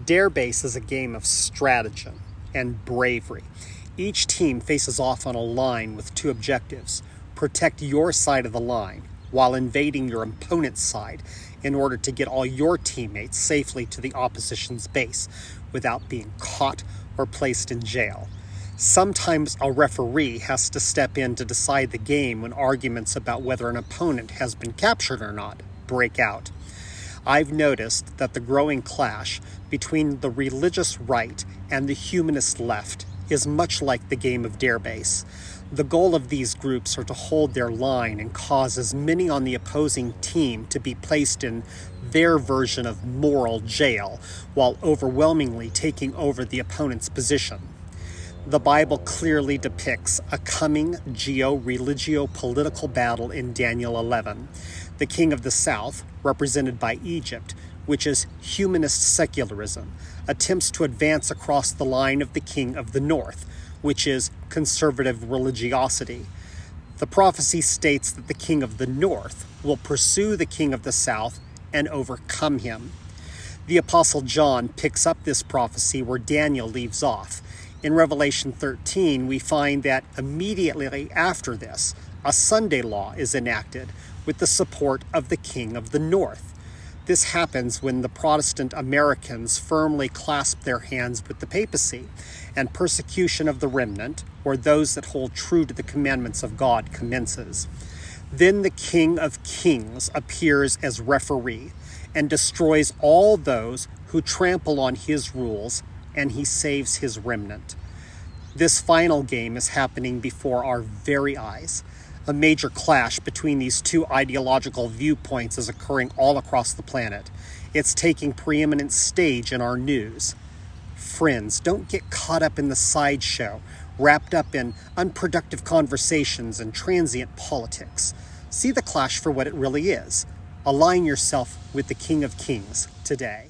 Darebase is a game of stratagem and bravery. Each team faces off on a line with two objectives: protect your side of the line while invading your opponent's side in order to get all your teammates safely to the opposition's base without being caught or placed in jail. Sometimes a referee has to step in to decide the game when arguments about whether an opponent has been captured or not break out. I've noticed that the growing clash between the religious right and the humanist left is much like the game of Darebase. The goal of these groups are to hold their line and cause as many on the opposing team to be placed in their version of moral jail, while overwhelmingly taking over the opponent's position. The Bible clearly depicts a coming geo-religio-political battle in Daniel 11. The king of the south, represented by Egypt, which is humanist secularism, attempts to advance across the line of the king of the north, which is conservative religiosity. The prophecy states that the king of the north will pursue the king of the south and overcome him. The Apostle John picks up this prophecy where Daniel leaves off. In Revelation 13, we find that immediately after this, a Sunday law is enacted with the support of the king of the north. This happens when the Protestant Americans firmly clasp their hands with the papacy, and persecution of the remnant, or those that hold true to the commandments of God, commences. Then the King of Kings appears as referee and destroys all those who trample on his rules, and he saves his remnant. This final game is happening before our very eyes. A major clash between these two ideological viewpoints is occurring all across the planet. It's taking preeminent stage in our news. Friends, don't get caught up in the sideshow, wrapped up in unproductive conversations and transient politics. See the clash for what it really is. Align yourself with the King of Kings today.